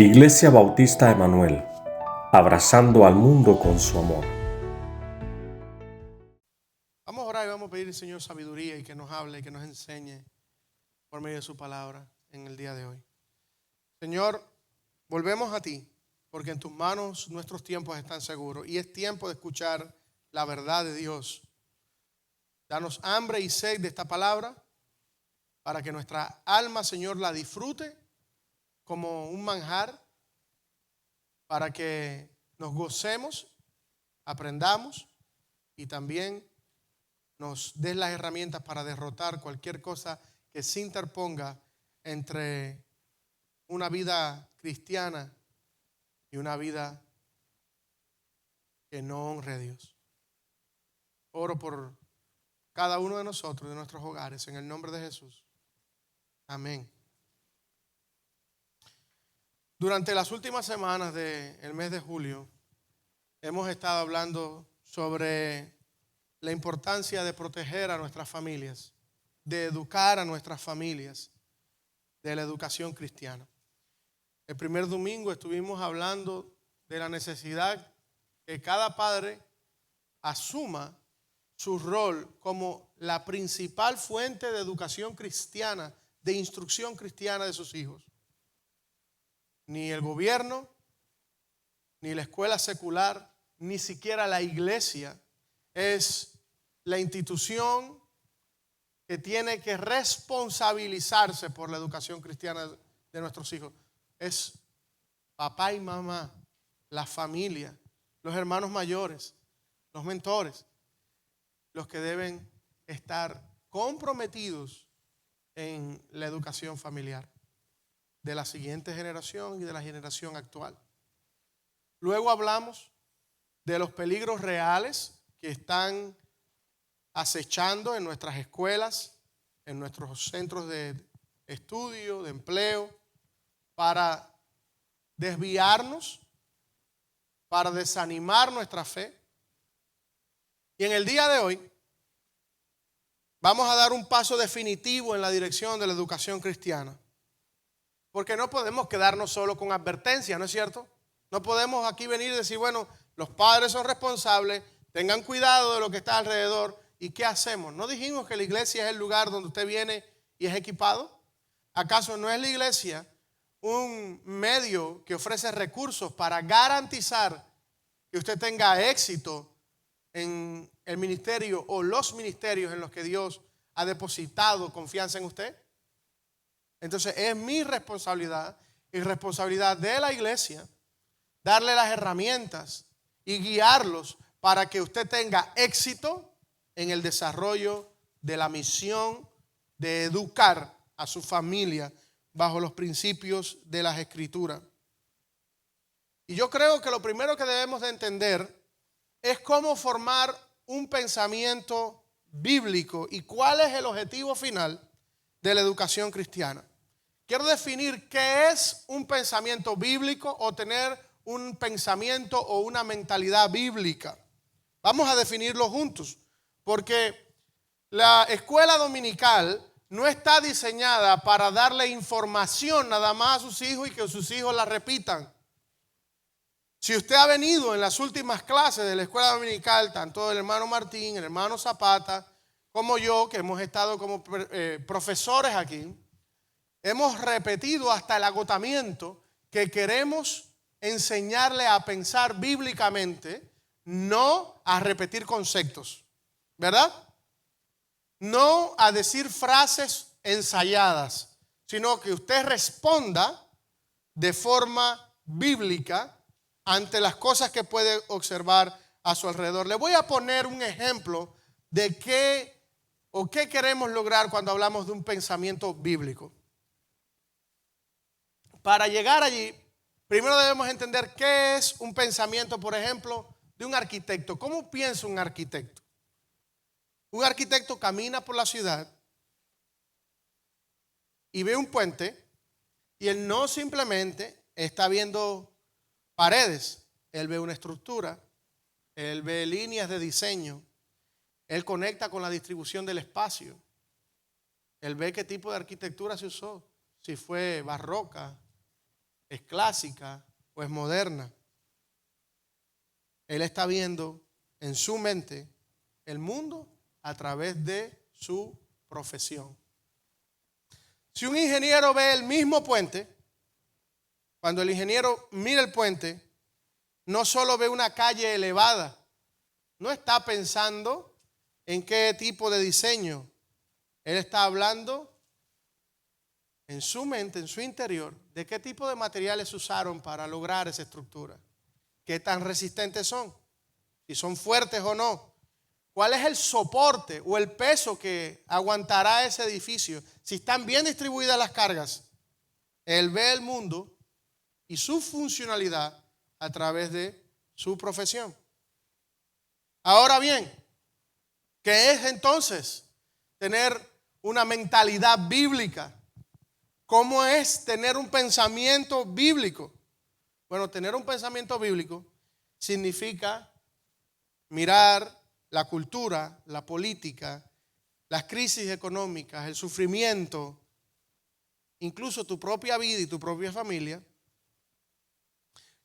Iglesia Bautista Emanuel, abrazando al mundo con su amor. Vamos a orar y vamos a pedir al Señor sabiduría y que nos hable y que nos enseñe por medio de su palabra en el día de hoy. Señor, volvemos a ti, porque en tus manos nuestros tiempos están seguros y es tiempo de escuchar la verdad de Dios. Danos hambre y sed de esta palabra para que nuestra alma, Señor, la disfrute como un manjar, para que nos gocemos, aprendamos y también nos des las herramientas para derrotar cualquier cosa que se interponga entre una vida cristiana y una vida que no honre a Dios. Oro por cada uno de nosotros, de nuestros hogares, en el nombre de Jesús. Amén. Durante las últimas semanas del mes de julio hemos estado hablando sobre la importancia de proteger a nuestras familias, de educar a nuestras familias, de la educación cristiana. El primer domingo estuvimos hablando de la necesidad que cada padre asuma su rol como la principal fuente de educación cristiana, de instrucción cristiana de sus hijos. Ni el gobierno, ni la escuela secular, ni siquiera la iglesia es la institución que tiene que responsabilizarse por la educación cristiana de nuestros hijos. Es papá y mamá, la familia, los hermanos mayores, los mentores, los que deben estar comprometidos en la educación familiar de la siguiente generación y de la generación actual. Luego hablamos de los peligros reales que están acechando en nuestras escuelas, en nuestros centros de estudio, de empleo, para desviarnos, para desanimar nuestra fe. Y en el día de hoy vamos a dar un paso definitivo en la dirección de la educación cristiana. Porque no podemos quedarnos solo con advertencias, ¿no es cierto? No podemos aquí venir y decir, bueno, los padres son responsables, tengan cuidado de lo que está alrededor. ¿Y qué hacemos? ¿No dijimos que la iglesia es el lugar donde usted viene y es equipado? ¿Acaso no es la iglesia un medio que ofrece recursos para garantizar que usted tenga éxito en el ministerio o los ministerios en los que Dios ha depositado confianza en usted? Entonces es mi responsabilidad y responsabilidad de la iglesia darle las herramientas y guiarlos para que usted tenga éxito en el desarrollo de la misión de educar a su familia bajo los principios de las Escrituras. Y yo creo que lo primero que debemos de entender es cómo formar un pensamiento bíblico y cuál es el objetivo final de la educación cristiana. Quiero definir qué es un pensamiento bíblico o tener un pensamiento o una mentalidad bíblica. Vamos a definirlo juntos, porque la escuela dominical no está diseñada para darle información nada más a sus hijos y que sus hijos la repitan. Si usted ha venido en las últimas clases de la escuela dominical, tanto el hermano Martín, el hermano Zapata, como yo, que hemos estado como profesores aquí, hemos repetido hasta el agotamiento que queremos enseñarle a pensar bíblicamente, no a repetir conceptos, ¿verdad? No a decir frases ensayadas, sino que usted responda de forma bíblica ante las cosas que puede observar a su alrededor. Le voy a poner un ejemplo de qué queremos lograr cuando hablamos de un pensamiento bíblico. Para llegar allí, primero debemos entender qué es un pensamiento, por ejemplo, de un arquitecto. ¿Cómo piensa un arquitecto? Un arquitecto camina por la ciudad y ve un puente y él no simplemente está viendo paredes, él ve una estructura, él ve líneas de diseño, él conecta con la distribución del espacio, él ve qué tipo de arquitectura se usó, si fue barroca, es clásica o es moderna. Él está viendo en su mente el mundo a través de su profesión. Si un ingeniero ve el mismo puente, cuando el ingeniero mira el puente, no solo ve una calle elevada, no está pensando en qué tipo de diseño. Él está hablando en su mente, en su interior, de qué tipo de materiales usaron para lograr esa estructura. ¿Qué tan resistentes son? Si son fuertes o no. ¿Cuál es el soporte o el peso que aguantará ese edificio? Si están bien distribuidas las cargas. Él ve el mundo y su funcionalidad a través de su profesión. Ahora bien, ¿qué es entonces tener una mentalidad bíblica? ¿Cómo es tener un pensamiento bíblico? Bueno, tener un pensamiento bíblico significa mirar la cultura, la política, las crisis económicas, el sufrimiento, incluso tu propia vida y tu propia familia,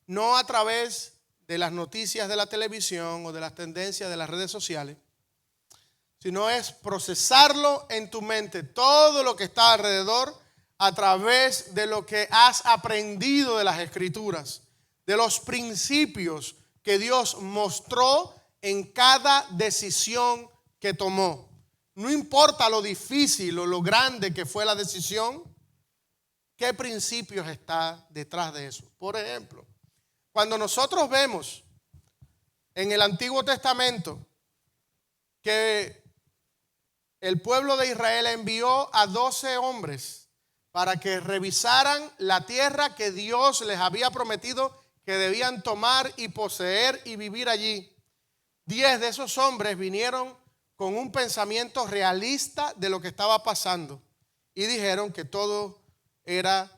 no a través de las noticias de la televisión o de las tendencias de las redes sociales, sino es procesarlo en tu mente, todo lo que está alrededor, a través de lo que has aprendido de las Escrituras, de los principios que Dios mostró en cada decisión que tomó. No importa lo difícil o lo grande que fue la decisión, ¿qué principios está detrás de eso? Por ejemplo, cuando nosotros vemos en el Antiguo Testamento que el pueblo de Israel envió a 12 hombres para que revisaran la tierra que Dios les había prometido que debían tomar y poseer y vivir allí. 10 de esos hombres vinieron con un pensamiento realista de lo que estaba pasando y dijeron que todo era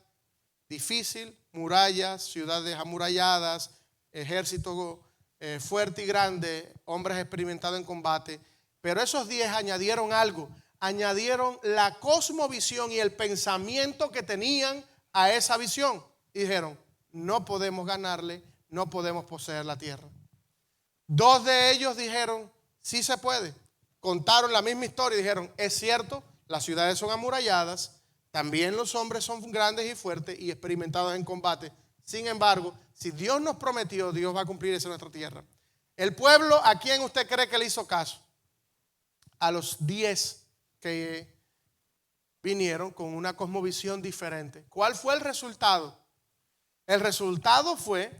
difícil, murallas, ciudades amuralladas, ejército fuerte y grande, hombres experimentados en combate. Pero esos 10 añadieron algo, añadieron la cosmovisión y el pensamiento que tenían a esa visión. Y dijeron, no podemos ganarle, no podemos poseer la tierra. 2 de ellos dijeron, sí se puede. Contaron la misma historia y dijeron, es cierto, las ciudades son amuralladas, también los hombres son grandes y fuertes y experimentados en combate. Sin embargo, si Dios nos prometió, Dios va a cumplir eso en nuestra tierra. El pueblo, ¿a quién usted cree que le hizo caso? A los 10 que vinieron con una cosmovisión diferente. ¿Cuál fue el resultado? El resultado fue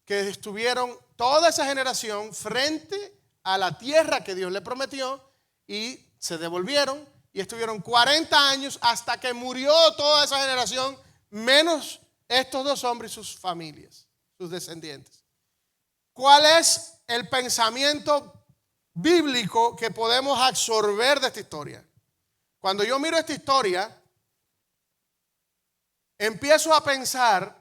que estuvieron toda esa generación frente a la tierra que Dios le prometió y se devolvieron y estuvieron 40 años hasta que murió toda esa generación, menos estos 2 hombres y sus familias, sus descendientes. ¿Cuál es el pensamiento bíblico que podemos absorber de esta historia? Cuando yo miro esta historia, empiezo a pensar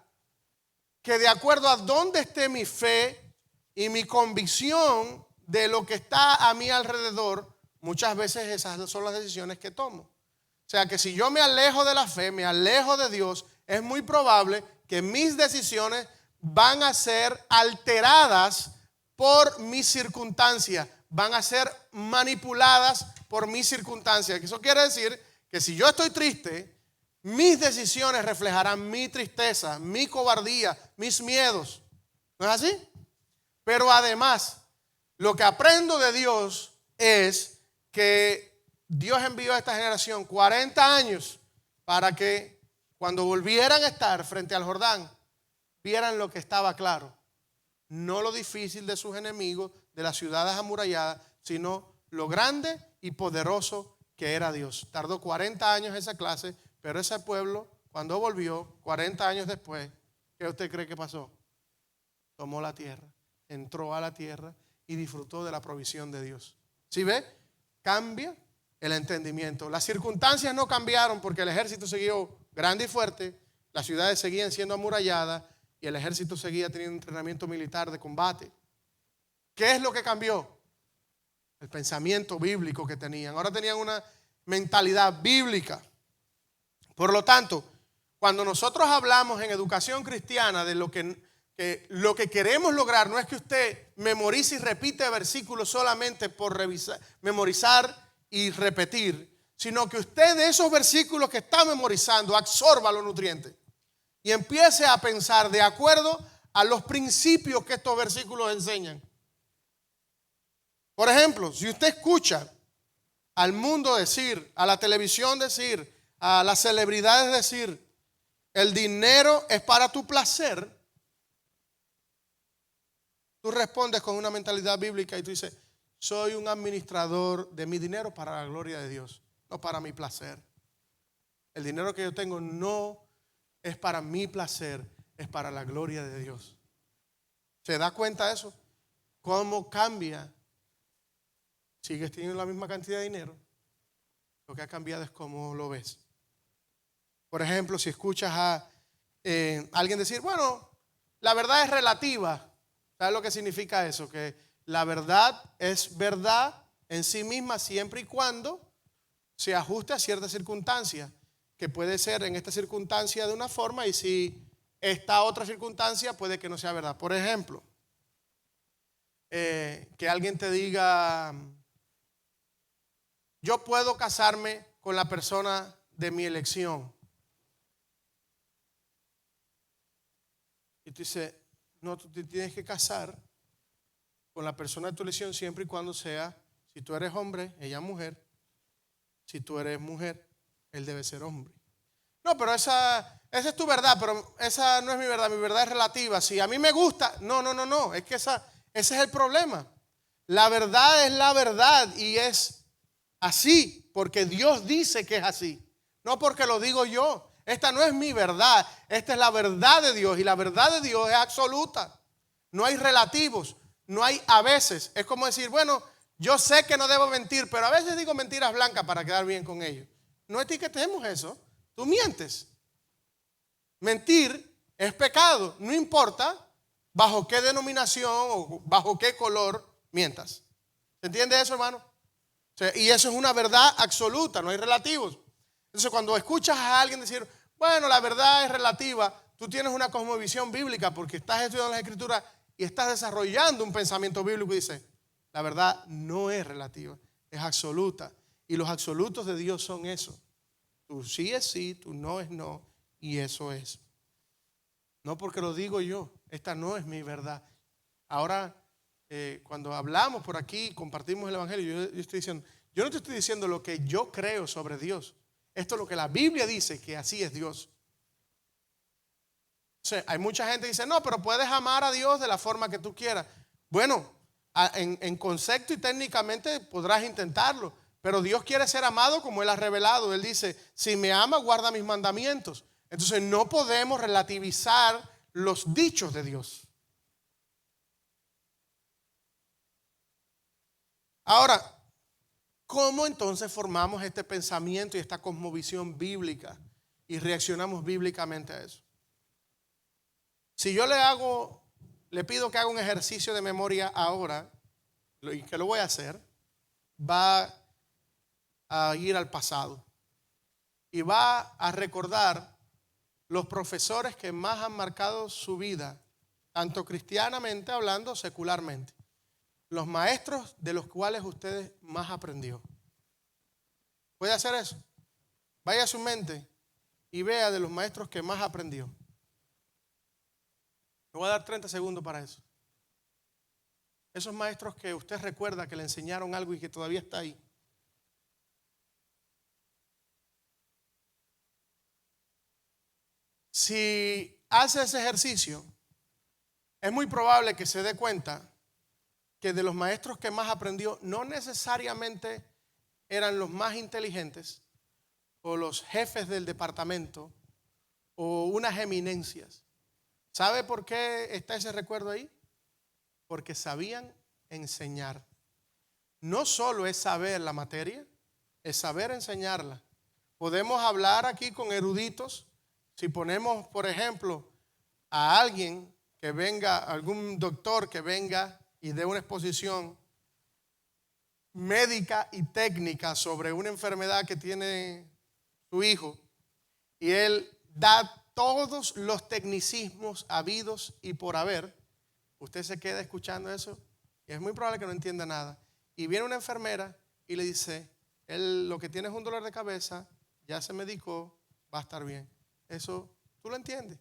que de acuerdo a dónde esté mi fe y mi convicción de lo que está a mi alrededor, muchas veces esas son las decisiones que tomo. O sea que si yo me alejo de la fe, me alejo de Dios, es muy probable que mis decisiones van a ser alteradas por mis circunstancias, van a ser manipuladas por mis circunstancias. Eso quiere decir que si yo estoy triste, mis decisiones reflejarán mi tristeza, mi cobardía, mis miedos. ¿No es así? Pero además, lo que aprendo de Dios es que Dios envió a esta generación 40 años para que cuando volvieran a estar frente al Jordán, vieran lo que estaba claro. No lo difícil de sus enemigos, de las ciudades amuralladas, sino lo grande y poderoso que era Dios. Tardó 40 años esa clase, pero ese pueblo, cuando volvió, 40 años después, ¿qué usted cree que pasó? Tomó la tierra, entró a la tierra y disfrutó de la provisión de Dios. ¿Sí ve? Cambia el entendimiento. Las circunstancias no cambiaron porque el ejército siguió grande y fuerte, las ciudades seguían siendo amuralladas y el ejército seguía teniendo entrenamiento militar de combate. ¿Qué es lo que cambió? El pensamiento bíblico que tenían. Ahora tenían una mentalidad bíblica. Por lo tanto, Cuando nosotros hablamos en educación cristiana de lo que queremos lograr, no es que usted memorice y repite versículos solamente por memorizar y repetir, sino que usted de esos versículos que está memorizando absorba los nutrientes y empiece a pensar de acuerdo a los principios que estos versículos enseñan. Por ejemplo, si usted escucha al mundo decir, a la televisión decir, a las celebridades decir, el dinero es para tu placer, tú respondes con una mentalidad bíblica y tú dices, soy un administrador de mi dinero para la gloria de Dios, no para mi placer. El dinero que yo tengo no es para mi placer, es para la gloria de Dios. ¿Se da cuenta de eso? ¿Cómo cambia? Sigues teniendo la misma cantidad de dinero. Lo que ha cambiado es cómo lo ves. Por ejemplo, si escuchas a alguien decir, bueno, la verdad es relativa. ¿Sabes lo que significa eso? Que la verdad es verdad en sí misma siempre y cuando se ajuste a ciertas circunstancias, que puede ser en esta circunstancia de una forma y si esta otra circunstancia puede que no sea verdad. Por ejemplo, que alguien te diga, yo puedo casarme con la persona de mi elección. Y tú dices, no, tú te tienes que casar con la persona de tu elección siempre y cuando sea, si tú eres hombre, ella mujer. Si tú eres mujer, él debe ser hombre. No, pero esa es tu verdad, pero esa no es mi verdad es relativa. Si a mí me gusta, no, es que ese es el problema. La verdad es la verdad y es así, porque Dios dice que es así, no porque lo digo yo. Esta no es mi verdad, esta es la verdad de Dios y la verdad de Dios es absoluta. No hay relativos, no hay a veces. Es como decir, bueno, yo sé que no debo mentir, pero a veces digo mentiras blancas para quedar bien con ellos. No etiquetemos eso, tú mientes. Mentir es pecado, no importa bajo qué denominación o bajo qué color mientas. ¿Se entiende eso, hermano? Y eso es una verdad absoluta, no hay relativos. Entonces, cuando escuchas a alguien decir, bueno, la verdad es relativa, tú tienes una cosmovisión bíblica porque estás estudiando las Escrituras y estás desarrollando un pensamiento bíblico y dices, la verdad no es relativa, es absoluta. Y los absolutos de Dios son eso. Tu sí es sí, tu no es no, y eso es. No porque lo digo yo, esta no es mi verdad. Ahora, cuando hablamos por aquí, compartimos el Evangelio, yo estoy diciendo, yo no te estoy diciendo lo que yo creo sobre Dios. Esto es lo que la Biblia dice, que así es Dios. O sea, hay mucha gente que dice, no, pero puedes amar a Dios de la forma que tú quieras. Bueno, en concepto y técnicamente podrás intentarlo, pero Dios quiere ser amado como Él ha revelado. Él dice, si me ama, guarda mis mandamientos. Entonces no podemos relativizar los dichos de Dios. Ahora, ¿cómo entonces formamos este pensamiento y esta cosmovisión bíblica y reaccionamos bíblicamente a eso? Si yo le pido que haga un ejercicio de memoria ahora, y que lo voy a hacer, va a ir al pasado y va a recordar los profesores que más han marcado su vida, tanto cristianamente hablando, secularmente. Los maestros de los cuales ustedes más aprendió. ¿Puede hacer eso? Vaya a su mente y vea de los maestros que más aprendió. Le voy a dar 30 segundos para eso. Esos maestros que usted recuerda que le enseñaron algo y que todavía está ahí. Si hace ese ejercicio, es muy probable que se dé cuenta que de los maestros que más aprendió no necesariamente eran los más inteligentes o los jefes del departamento o unas eminencias. ¿Sabe por qué está ese recuerdo ahí? Porque sabían enseñar. No solo es saber la materia, es saber enseñarla. Podemos hablar aquí con eruditos. Si ponemos, por ejemplo, a alguien que venga, algún doctor que venga y dé una exposición médica y técnica sobre una enfermedad que tiene su hijo, y él da todos los tecnicismos habidos y por haber. Usted se queda escuchando eso y es muy probable que no entienda nada. Y viene una enfermera y le dice, él lo que tiene es un dolor de cabeza, ya se medicó, va a estar bien. Eso tú lo entiendes.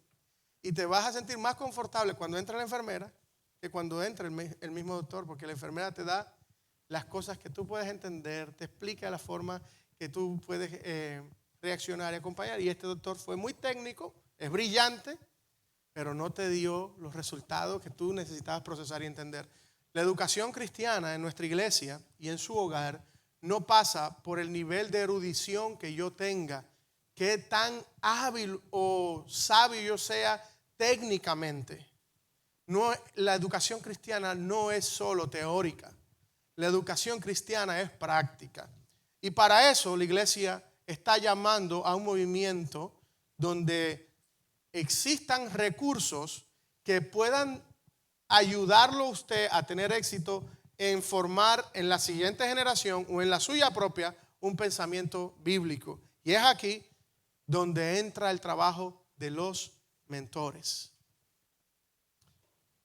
Y te vas a sentir más confortable cuando entra la enfermera que cuando entra el mismo doctor, porque la enfermera te da las cosas que tú puedes entender, te explica la forma que tú puedes reaccionar y acompañar. Y este doctor fue muy técnico, es brillante, pero no te dio los resultados que tú necesitabas procesar y entender. La educación cristiana en nuestra iglesia y en su hogar no pasa por el nivel de erudición que yo tenga, qué tan hábil o sabio yo sea técnicamente. No, la educación cristiana no es solo teórica. La educación cristiana es práctica. Y para eso la iglesia está llamando a un movimiento donde existan recursos que puedan ayudarlo a usted a tener éxito en formar en la siguiente generación o en la suya propia un pensamiento bíblico. Y es aquí donde entra el trabajo de los mentores,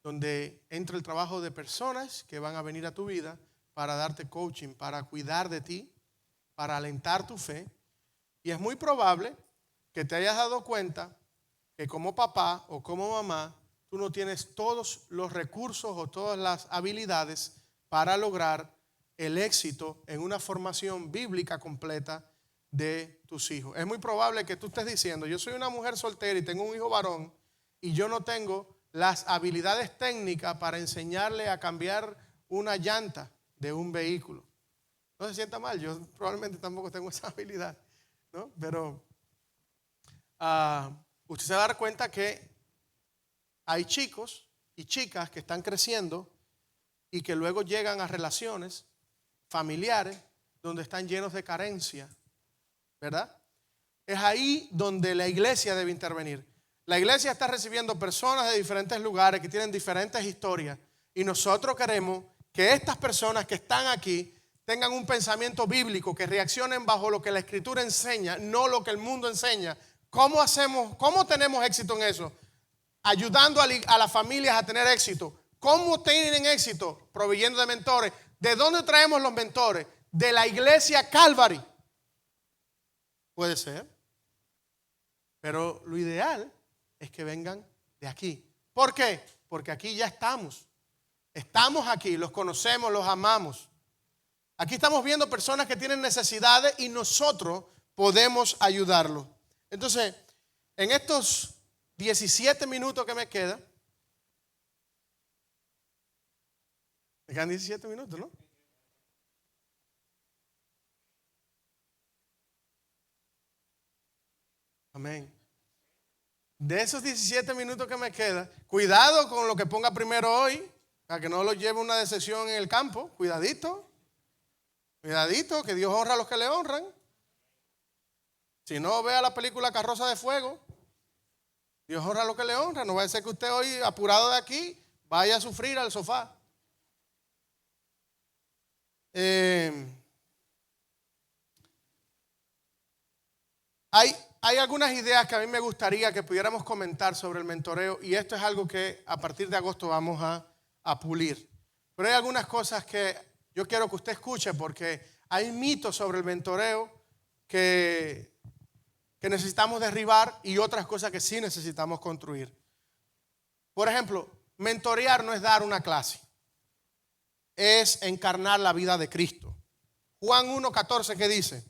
donde entra el trabajo de personas que van a venir a tu vida para darte coaching, para cuidar de ti, para alentar tu fe. Y es muy probable que te hayas dado cuenta que como papá o como mamá, tú no tienes todos los recursos o todas las habilidades para lograr el éxito en una formación bíblica completa de tus hijos. Es muy probable que tú estés diciendo, yo soy una mujer soltera y tengo un hijo varón y yo no tengo las habilidades técnicas para enseñarle a cambiar una llanta de un vehículo. No se sienta mal, yo probablemente tampoco tengo esa habilidad, ¿no? Pero usted se va a dar cuenta que hay chicos y chicas que están creciendo y que luego llegan a relaciones familiares donde están llenos de carencia, ¿verdad? Es ahí donde la iglesia debe intervenir. La iglesia está recibiendo personas de diferentes lugares que tienen diferentes historias y nosotros queremos que estas personas que están aquí tengan un pensamiento bíblico, que reaccionen bajo lo que la Escritura enseña, no lo que el mundo enseña. ¿Cómo hacemos? ¿Cómo tenemos éxito en eso? Ayudando a las familias a tener éxito. ¿Cómo tienen éxito? Proveyendo de mentores. ¿De dónde traemos los mentores? De la iglesia Calvary. Puede ser. Pero lo ideal es que vengan de aquí. ¿Por qué? Porque aquí ya estamos. Estamos aquí, los conocemos, los amamos. Aquí estamos viendo personas que tienen necesidades y nosotros podemos ayudarlos. Entonces, en estos 17 minutos que me quedan, me quedan 17 minutos, ¿no? Amén. De esos 17 minutos que me quedan, cuidado con lo que ponga primero hoy, para que no lo lleve una decepción en el campo. Cuidadito, cuidadito, que Dios honra a los que le honran. Si no, vea la película Carroza de Fuego. Dios honra a los que le honran. No va a ser que usted hoy, apurado de aquí, vaya a sufrir al sofá. Hay algunas ideas que a mí me gustaría que pudiéramos comentar sobre el mentoreo y esto es algo que a partir de agosto vamos a pulir. Pero hay algunas cosas que yo quiero que usted escuche porque hay mitos sobre el mentoreo que necesitamos derribar y otras cosas que sí necesitamos construir. Por ejemplo, mentorear no es dar una clase, es encarnar la vida de Cristo. Juan 1:14, ¿qué dice?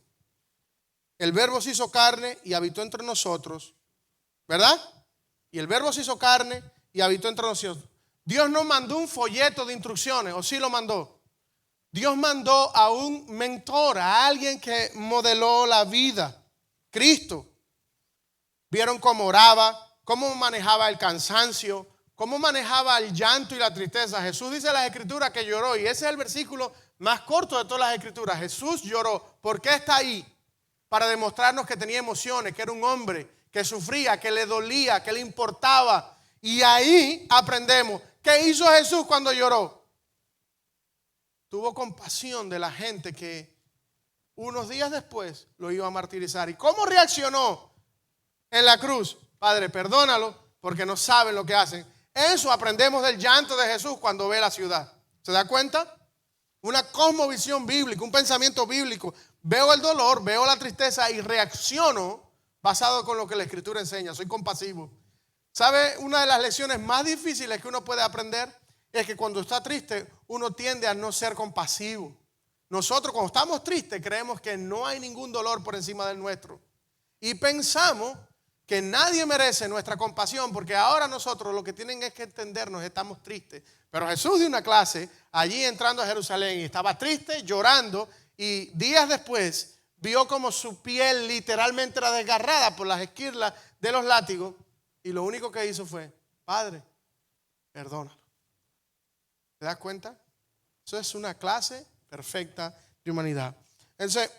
El verbo se hizo carne y habitó entre nosotros, ¿verdad? Y el verbo se hizo carne y habitó entre nosotros. Dios no mandó un folleto de instrucciones, ¿o sí lo mandó? Dios mandó a un mentor, a alguien que modeló la vida, Cristo. Vieron cómo oraba, cómo manejaba el cansancio, cómo manejaba el llanto y la tristeza. Jesús dice en las Escrituras que lloró y ese es el versículo más corto de todas las Escrituras. Jesús lloró. ¿Por qué está ahí? Para demostrarnos que tenía emociones, que era un hombre, que sufría, que le dolía, que le importaba. Y ahí aprendemos. ¿Qué hizo Jesús cuando lloró? Tuvo compasión de la gente que unos días después lo iba a martirizar. ¿Y cómo reaccionó? en la cruz. Padre, perdónalo porque no saben lo que hacen. Eso aprendemos del llanto de Jesús cuando ve la ciudad. ¿Se da cuenta? Una cosmovisión bíblica, un pensamiento bíblico. Veo el dolor, veo la tristeza y reacciono basado con lo que la Escritura enseña. Soy compasivo. ¿Sabe? Una de las lecciones más difíciles que uno puede aprender es que cuando está triste uno tiende a no ser compasivo. Nosotros cuando estamos tristes creemos que no hay ningún dolor por encima del nuestro. Y pensamos que nadie merece nuestra compasión porque ahora nosotros lo que tienen es que entendernos, estamos tristes. Pero Jesús dio una clase allí entrando a Jerusalén y estaba triste, llorando, y días después vio como su piel literalmente era desgarrada por las esquirlas de los látigos, y lo único que hizo fue: Padre, perdónalo. ¿Te das cuenta? Eso es una clase perfecta de humanidad. Entonces,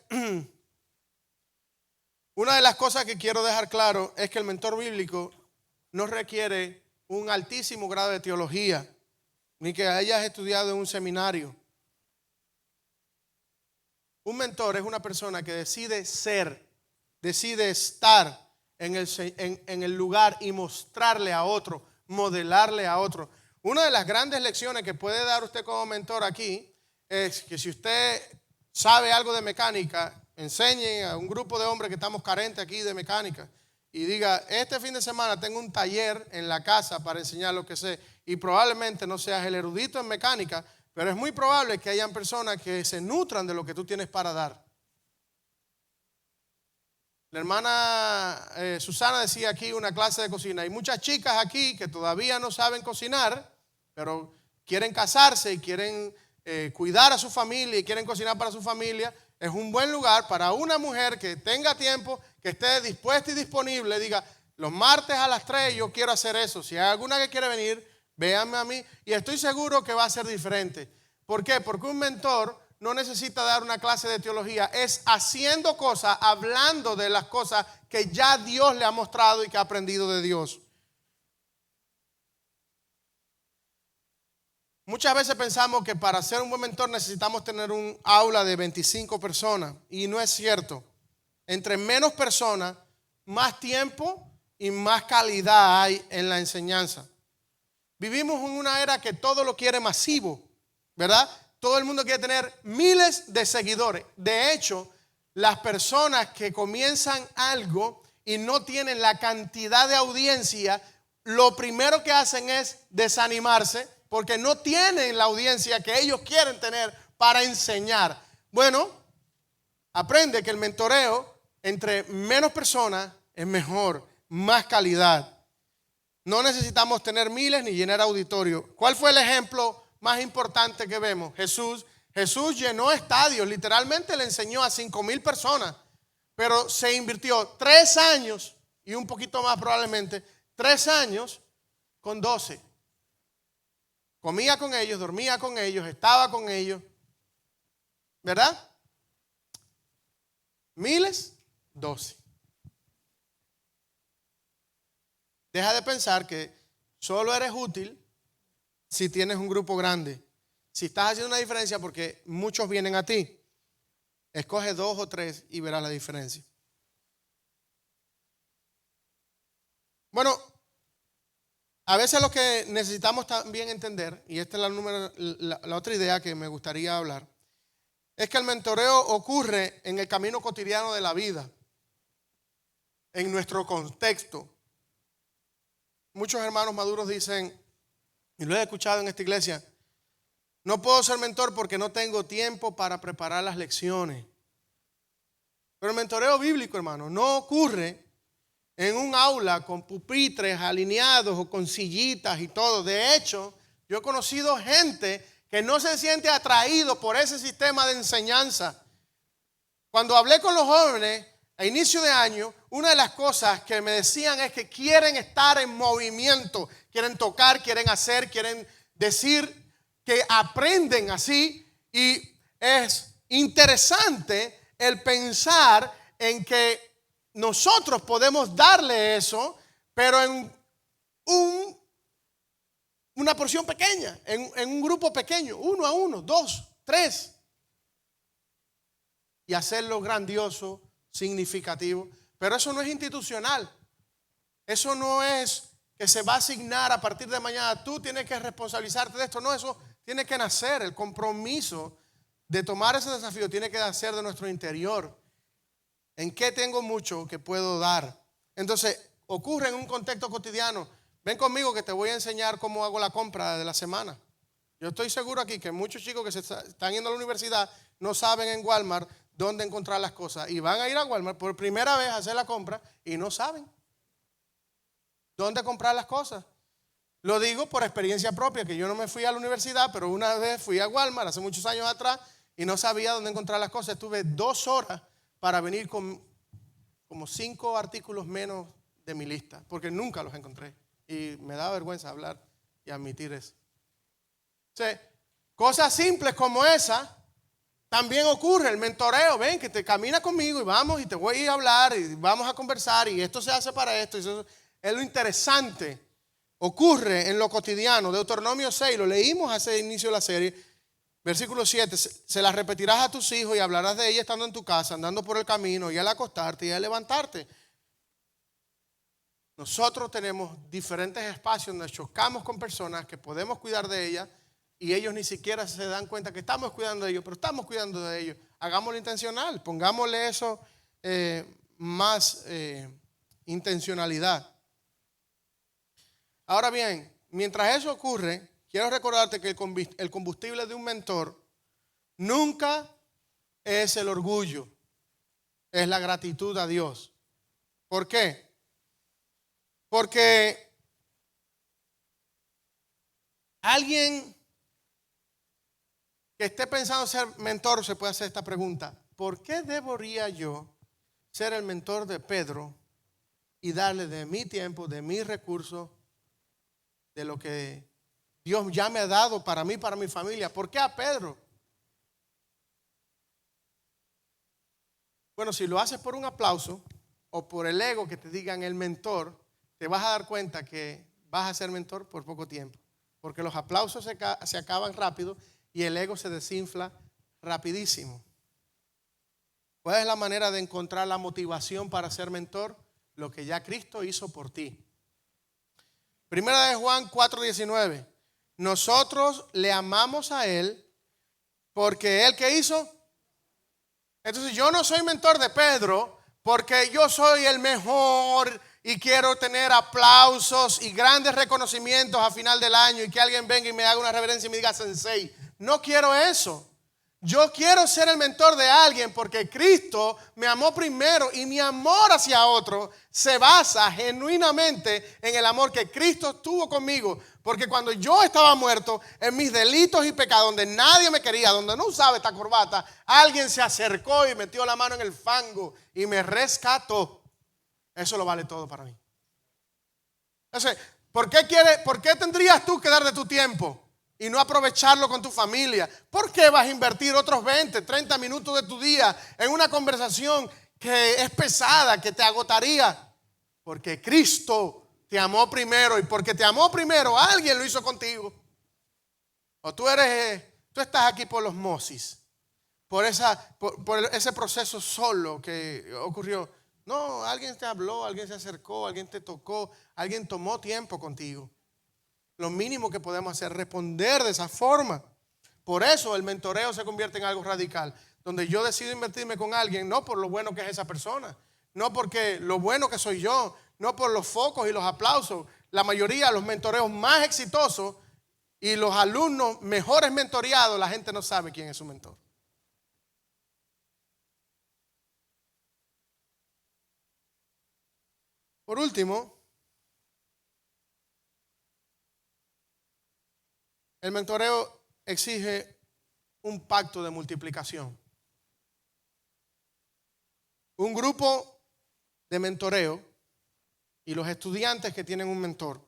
una de las cosas que quiero dejar claro es que el mentor bíblico no requiere un altísimo grado de teología, ni que hayas estudiado en un seminario. Un mentor es una persona que decide ser, decide estar en el lugar y mostrarle a otro, modelarle a otro. Una de las grandes lecciones que puede dar usted como mentor aquí es que si usted sabe algo de mecánica, enseñe a un grupo de hombres que estamos carentes aquí de mecánica y diga: este fin de semana tengo un taller en la casa para enseñar lo que sé. Y probablemente no seas el erudito en mecánica, pero es muy probable que hayan personas que se nutran de lo que tú tienes para dar. La hermana Susana decía aquí una clase de cocina. Hay muchas chicas aquí que todavía no saben cocinar, pero quieren casarse y quieren cuidar a su familia y quieren cocinar para su familia. Es un buen lugar para una mujer que tenga tiempo, que esté dispuesta y disponible. Diga: los martes a las 3 yo quiero hacer eso. Si hay alguna que quiere venir, véanme a mí. Y estoy seguro que va a ser diferente. ¿Por qué? Porque un mentor no necesita dar una clase de teología. Es haciendo cosas, hablando de las cosas que ya Dios le ha mostrado y que ha aprendido de Dios. Muchas veces pensamos que para ser un buen mentor necesitamos tener un aula de 25 personas. Y no es cierto. Entre menos personas, más tiempo y más calidad hay en la enseñanza. Vivimos en una era que todo lo quiere masivo, ¿verdad? Todo el mundo quiere tener miles de seguidores. De hecho, las personas que comienzan algo y no tienen la cantidad de audiencia, lo primero que hacen es desanimarse porque no tienen la audiencia que ellos quieren tener para enseñar. Bueno, aprende que el mentoreo entre menos personas es mejor, más calidad. No necesitamos tener miles ni llenar auditorio. ¿Cuál fue el ejemplo más importante que vemos? Jesús llenó estadios, literalmente le enseñó a 5,000 personas, pero se invirtió 3 años y un poquito más probablemente, 3 años con 12. Comía con ellos, dormía con ellos, estaba con ellos, ¿verdad? Miles, 12. Deja de pensar que solo eres útil si tienes un grupo grande. Si estás haciendo una diferencia porque muchos vienen a ti, escoge 2 o 3 y verás la diferencia. Bueno, a veces lo que necesitamos también entender, y esta es la otra idea que me gustaría hablar, es que el mentoreo ocurre en el camino cotidiano de la vida, en nuestro contexto. Muchos hermanos maduros dicen, y lo he escuchado en esta iglesia: no puedo ser mentor porque no tengo tiempo para preparar las lecciones. Pero el mentoreo bíblico, hermano, no ocurre en un aula con pupitres alineados o con sillitas y todo. De hecho, yo he conocido gente que no se siente atraído por ese sistema de enseñanza. Cuando hablé con los jóvenes a inicio de año, una de las cosas que me decían es que quieren estar en movimiento, quieren tocar, quieren hacer, quieren decir, que aprenden así. Y es interesante el pensar en que nosotros podemos darle eso, pero en una porción pequeña, en un grupo pequeño, 1 a 1, 2, 3. Y hacerlo grandioso, significativo. Pero eso no es institucional. Eso no es que se va a asignar a partir de mañana. Tú tienes que responsabilizarte de esto. No, eso tiene que nacer. El compromiso de tomar ese desafío tiene que nacer de nuestro interior. ¿En qué tengo mucho que puedo dar? Entonces, ocurre en un contexto cotidiano. Ven conmigo que te voy a enseñar cómo hago la compra de la semana. Yo estoy seguro aquí que muchos chicos que se están yendo a la universidad no saben en Walmart dónde encontrar las cosas. Y van a ir a Walmart por primera vez a hacer la compra y no saben dónde comprar las cosas. Lo digo por experiencia propia, que yo no me fui a la universidad, pero una vez fui a Walmart hace muchos años atrás y no sabía dónde encontrar las cosas. Estuve 2 horas para venir con como 5 artículos menos de mi lista, porque nunca los encontré. Y me da vergüenza hablar y admitir eso. O sea, cosas simples como esa también ocurre. El mentoreo, ven que te camina conmigo y vamos y te voy a ir a hablar y vamos a conversar y esto se hace para esto. Y eso es lo interesante. Ocurre en lo cotidiano. Deuteronomio 6, lo leímos hace inicio de la serie. Versículo 7, se las repetirás a tus hijos y hablarás de ella estando en tu casa, andando por el camino y al acostarte y al levantarte. Nosotros tenemos diferentes espacios donde chocamos con personas que podemos cuidar de ellas y ellos ni siquiera se dan cuenta que estamos cuidando de ellos, pero estamos cuidando de ellos. Hagámoslo intencional, pongámosle eso más intencionalidad. Ahora bien, mientras eso ocurre, quiero recordarte que el combustible de un mentor nunca es el orgullo, es la gratitud a Dios. ¿Por qué? Porque alguien que esté pensando ser mentor se puede hacer esta pregunta: ¿por qué debería yo ser el mentor de Pedro y darle de mi tiempo, de mis recursos, de lo que Dios ya me ha dado para mí, para mi familia? ¿Por qué a Pedro? Bueno, si lo haces por un aplauso o por el ego que te digan el mentor, te vas a dar cuenta que vas a ser mentor por poco tiempo. Porque los aplausos se acaban rápido y el ego se desinfla rapidísimo. ¿Cuál es la manera de encontrar la motivación para ser mentor? Lo que ya Cristo hizo por ti. Primera de Juan 4:19. Nosotros le amamos a Él porque Él, ¿qué hizo? Entonces yo no soy mentor de Pedro porque yo soy el mejor y quiero tener aplausos y grandes reconocimientos a final del año y que alguien venga y me haga una reverencia y me diga sensei. No quiero eso. Yo quiero ser el mentor de alguien porque Cristo me amó primero y mi amor hacia otro se basa genuinamente en el amor que Cristo tuvo conmigo. Porque cuando yo estaba muerto en mis delitos y pecados, donde nadie me quería, donde no usaba esta corbata, alguien se acercó y metió la mano en el fango y me rescató. Eso lo vale todo para mí. Entonces, ¿por qué tendrías tú que dar de tu tiempo y no aprovecharlo con tu familia? ¿Por qué vas a invertir otros 20, 30 minutos de tu día en una conversación que es pesada, que te agotaría? Porque Cristo te amó primero y porque te amó primero, alguien lo hizo contigo. O tú estás aquí por osmosis, por ese proceso solo que ocurrió. No, alguien te habló, alguien se acercó, alguien te tocó, alguien tomó tiempo contigo. Lo mínimo que podemos hacer es responder de esa forma. Por eso el mentoreo se convierte en algo radical, donde yo decido invertirme con alguien, no por lo bueno que es esa persona, no porque lo bueno que soy yo, no por los focos y los aplausos. La mayoría de los mentoreos más exitosos y los alumnos mejores mentoreados, la gente no sabe quién es su mentor. Por último, el mentoreo exige un pacto de multiplicación. Un grupo de mentoreo y los estudiantes que tienen un mentor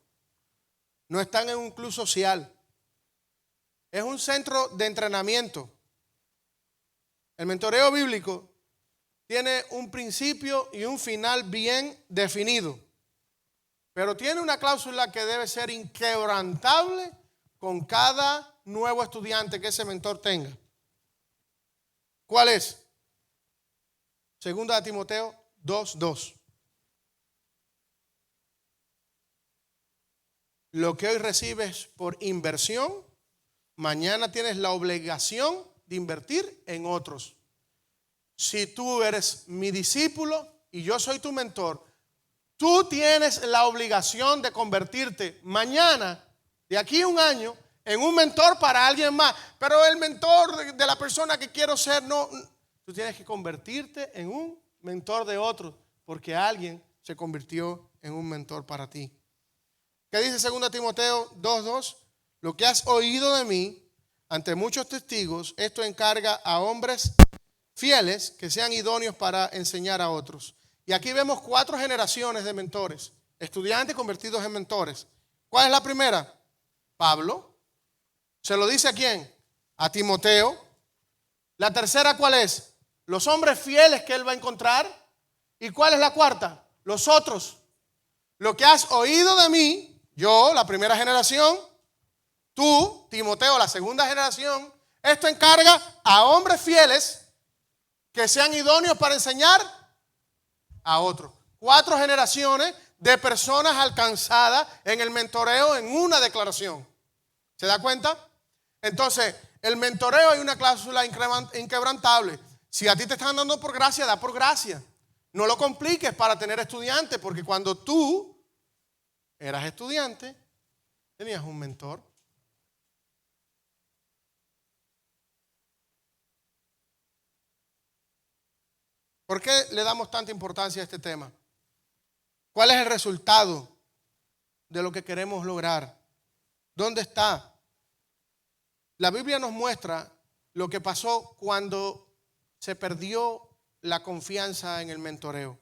no están en un club social. Es un centro de entrenamiento. El mentoreo bíblico tiene un principio y un final bien definido, pero tiene una cláusula que debe ser inquebrantable con cada nuevo estudiante que ese mentor tenga. ¿Cuál es? Segunda de Timoteo 2:2. Lo que hoy recibes por inversión, mañana tienes la obligación de invertir en otros. Si tú eres mi discípulo y yo soy tu mentor, tú tienes la obligación de convertirte mañana, de aquí a un año, en un mentor para alguien más. Pero el mentor de la persona que quiero ser, no. Tú tienes que convertirte en un mentor de otros, porque alguien se convirtió en un mentor para ti. ¿Qué dice 2 Timoteo 2:2? Lo que has oído de mí ante muchos testigos, esto encarga a hombres fieles que sean idóneos para enseñar a otros. Y aquí vemos 4 generaciones de mentores, estudiantes convertidos en mentores. ¿Cuál es la primera? Pablo. ¿Se lo dice a quién? A Timoteo. La tercera, ¿cuál es? Los hombres fieles que él va a encontrar. ¿Y cuál es la cuarta? Los otros. Lo que has oído de mí, yo, la primera generación, tú, Timoteo, la segunda generación, esto encarga a hombres fieles que sean idóneos para enseñar a otros. 4 generaciones de personas alcanzadas en el mentoreo en una declaración. ¿Se da cuenta? Entonces, el mentoreo hay una cláusula inquebrantable. Si a ti te están dando por gracia, da por gracia. No lo compliques para tener estudiantes, porque cuando tú eras estudiante, tenías un mentor. ¿Por qué le damos tanta importancia a este tema? ¿Cuál es el resultado de lo que queremos lograr? ¿Dónde está? La Biblia nos muestra lo que pasó cuando se perdió la confianza en el mentoreo.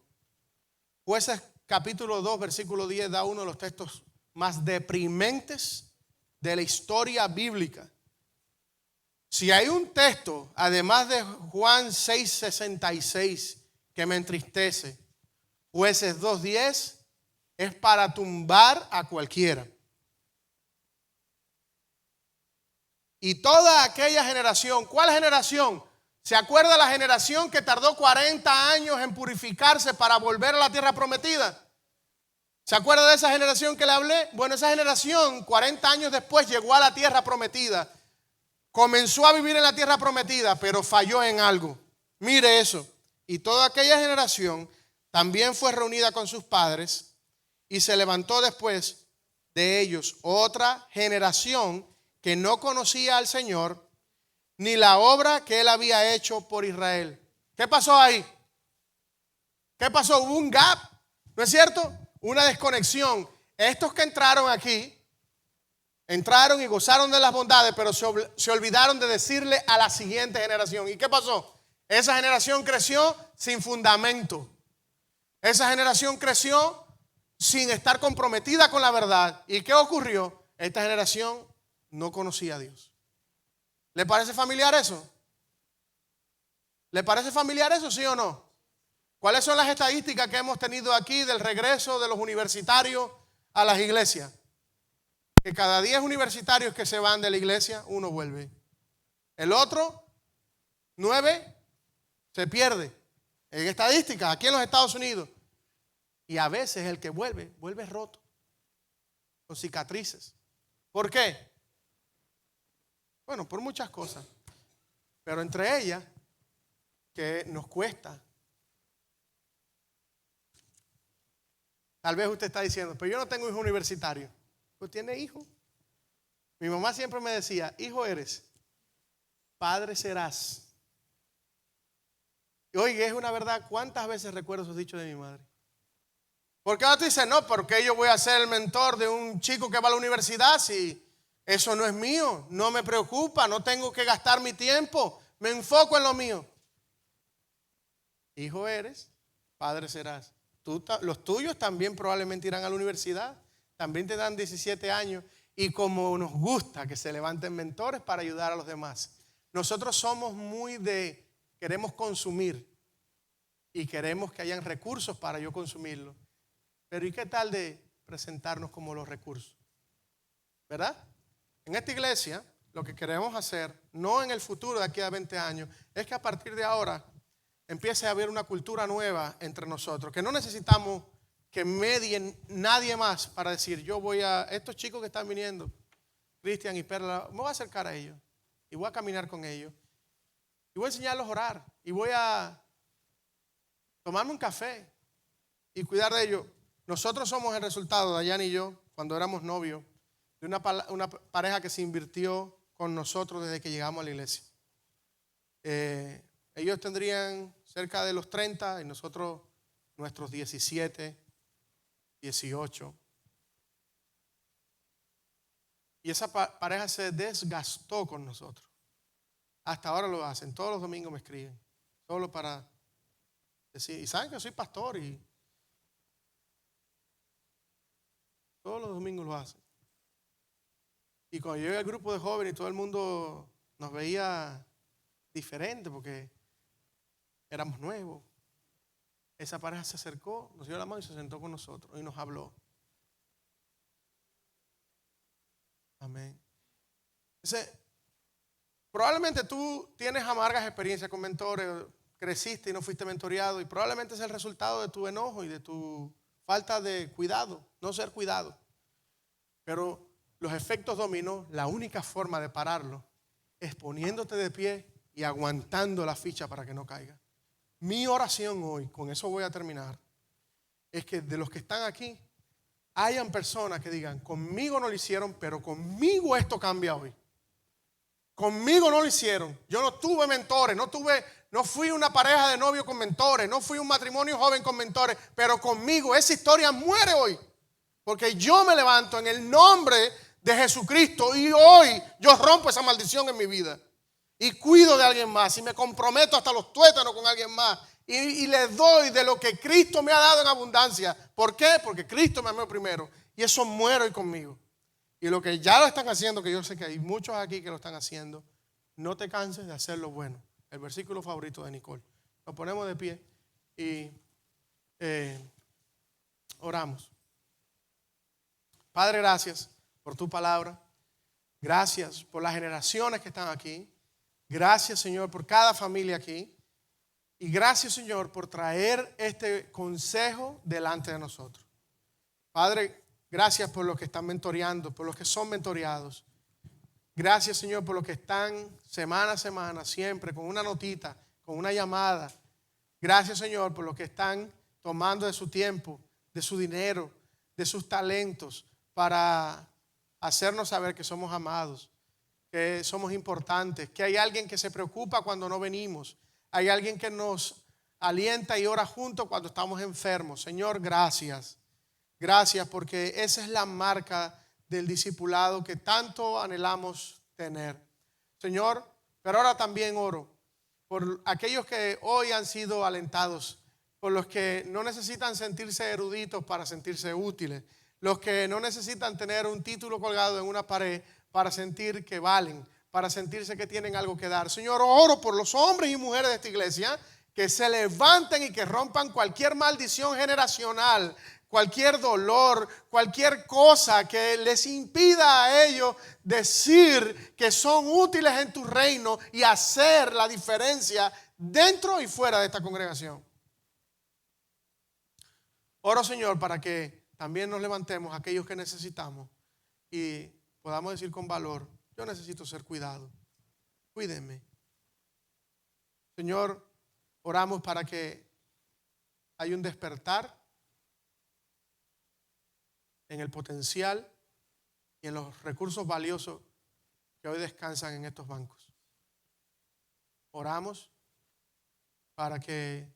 Jueces capítulo 2, versículo 10 da uno de los textos más deprimentes de la historia bíblica. Si hay un texto, además de Juan 6:66, que me entristece, Jueces 2:10 es para tumbar a cualquiera. Y toda aquella generación, ¿cuál generación? ¿Se acuerda la generación que tardó 40 años en purificarse para volver a la tierra prometida? ¿Se acuerda de esa generación que le hablé? Bueno, esa generación 40 años después llegó a la tierra prometida. Comenzó a vivir en la tierra prometida, pero falló en algo. Mire eso. Y toda aquella generación también fue reunida con sus padres y se levantó después de ellos otra generación que no conocía al Señor ni la obra que él había hecho por Israel. ¿Qué pasó ahí? ¿Qué pasó? Hubo un gap, ¿no es cierto? Una desconexión. Estos que entraron aquí, entraron y gozaron de las bondades, pero se olvidaron de decirle a la siguiente generación. ¿Y qué pasó? Esa generación creció sin fundamento. Esa generación creció sin estar comprometida con la verdad. ¿Y qué ocurrió? Esta generación no conocía a Dios. ¿Le parece familiar eso? ¿Le parece familiar eso, sí o no? ¿Cuáles son las estadísticas que hemos tenido aquí del regreso de los universitarios a las iglesias? Que cada 10 universitarios que se van de la iglesia, uno vuelve. El otro, 9, se pierde. En estadísticas, aquí en los Estados Unidos. Y a veces el que vuelve, vuelve roto. Con cicatrices. ¿Por qué? Bueno, por muchas cosas. Pero entre ellas, que nos cuesta. Tal vez usted está diciendo, pero yo no tengo hijo universitario. Pues tiene hijo. Mi mamá siempre me decía, hijo eres, padre serás. Y oiga, es una verdad, ¿cuántas veces recuerdo esos dichos de mi madre? Porque ahora tú dices, no, ¿por qué yo voy a ser el mentor de un chico que va a la universidad si eso no es mío? No me preocupa, no tengo que gastar mi tiempo, me enfoco en lo mío. Hijo eres, padre serás. Los tuyos también probablemente irán a la universidad, también te dan 17 años y como nos gusta que se levanten mentores para ayudar a los demás. Nosotros somos queremos consumir y queremos que hayan recursos para yo consumirlo. Pero ¿y qué tal de presentarnos como los recursos? ¿Verdad? En esta iglesia lo que queremos hacer, no en el futuro de aquí a 20 años, es que a partir de ahora empiece a haber una cultura nueva entre nosotros, que no necesitamos que medien nadie más para decir, yo voy a, estos chicos que están viniendo, Cristian y Perla, me voy a acercar a ellos y voy a caminar con ellos y voy a enseñarlos a orar y voy a tomarme un café y cuidar de ellos. Nosotros somos el resultado, Dayan y yo, cuando éramos novios, de una pareja que se invirtió con nosotros desde que llegamos a la iglesia. Ellos tendrían cerca de los 30 y nosotros nuestros 17, 18. Y esa pareja se desgastó con nosotros. Hasta ahora lo hacen. Todos los domingos me escriben. Solo para decir. Y saben que soy pastor y todos los domingos lo hacen. Y cuando llegué al grupo de jóvenes, todo el mundo nos veía diferente porque éramos nuevos. Esa pareja se acercó, nos dio la mano y se sentó con nosotros y nos habló. Amén. Entonces, probablemente tú tienes amargas experiencias con mentores, creciste y no fuiste mentoreado, y probablemente es el resultado de tu enojo y de tu falta de cuidado, no ser cuidado. Pero los efectos dominó, la única forma de pararlo es poniéndote de pie y aguantando la ficha para que no caiga. Mi oración hoy, con eso voy a terminar, es que de los que están aquí, hayan personas que digan, conmigo no lo hicieron, pero conmigo esto cambia hoy. Conmigo no lo hicieron. Yo no tuve mentores, no fui una pareja de novio con mentores, no fui un matrimonio joven con mentores, pero conmigo esa historia muere hoy. Porque yo me levanto en el nombre de Jesucristo y hoy yo rompo esa maldición en mi vida. Y cuido de alguien más y me comprometo hasta los tuétanos con alguien más. Y le doy de lo que Cristo me ha dado en abundancia. ¿Por qué? Porque Cristo me amó primero. Y eso muere hoy conmigo. Y lo que ya lo están haciendo, que yo sé que hay muchos aquí que lo están haciendo, no te canses de hacer lo bueno. El versículo favorito de Nicole. Nos ponemos de pie y oramos. Padre, gracias por tu palabra. Gracias por las generaciones que están aquí. Gracias, Señor, por cada familia aquí. Y gracias, Señor, por traer este consejo delante de nosotros. Padre, gracias por los que están mentoreando, por los que son mentoreados. Gracias, Señor, por los que están semana a semana, siempre con una notita, con una llamada. Gracias, Señor, por los que están tomando de su tiempo, de su dinero, de sus talentos, para hacernos saber que somos amados, que somos importantes, que hay alguien que se preocupa cuando no venimos. Hay alguien que nos alienta y ora juntos cuando estamos enfermos. Señor, gracias. Gracias porque esa es la marca del discipulado que tanto anhelamos tener. Señor, pero ahora también oro por aquellos que hoy han sido alentados, por los que no necesitan sentirse eruditos para sentirse útiles, los que no necesitan tener un título colgado en una pared para sentir que valen, para sentirse que tienen algo que dar. Señor, oro por los hombres y mujeres de esta iglesia que se levanten y que rompan cualquier maldición generacional, cualquier dolor, cualquier cosa que les impida a ellos decir que son útiles en tu reino y hacer la diferencia dentro y fuera de esta congregación. Oro, Señor, para que también nos levantemos aquellos que necesitamos y podamos decir con valor, yo necesito ser cuidado. Cuídenme. Señor, oramos para que haya un despertar en el potencial y en los recursos valiosos que hoy descansan en estos bancos. Oramos para que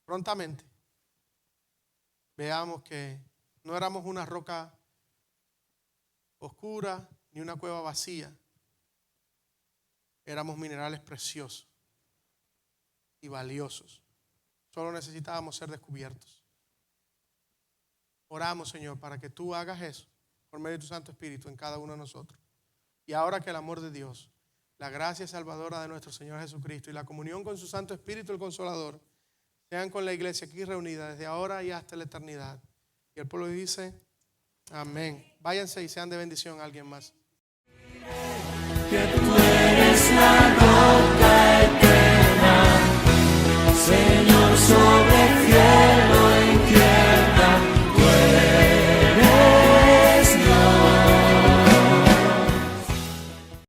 prontamente veamos que no éramos una roca oscura ni una cueva vacía. Éramos minerales preciosos y valiosos. Solo necesitábamos ser descubiertos. Oramos, Señor, para que tú hagas eso por medio de tu Santo Espíritu en cada uno de nosotros. Y ahora que el amor de Dios, la gracia salvadora de nuestro Señor Jesucristo y la comunión con su Santo Espíritu, el Consolador, sean con la iglesia aquí reunida desde ahora y hasta la eternidad. Y el pueblo dice, amén. Váyanse y sean de bendición a alguien más. Que tú eres la roca.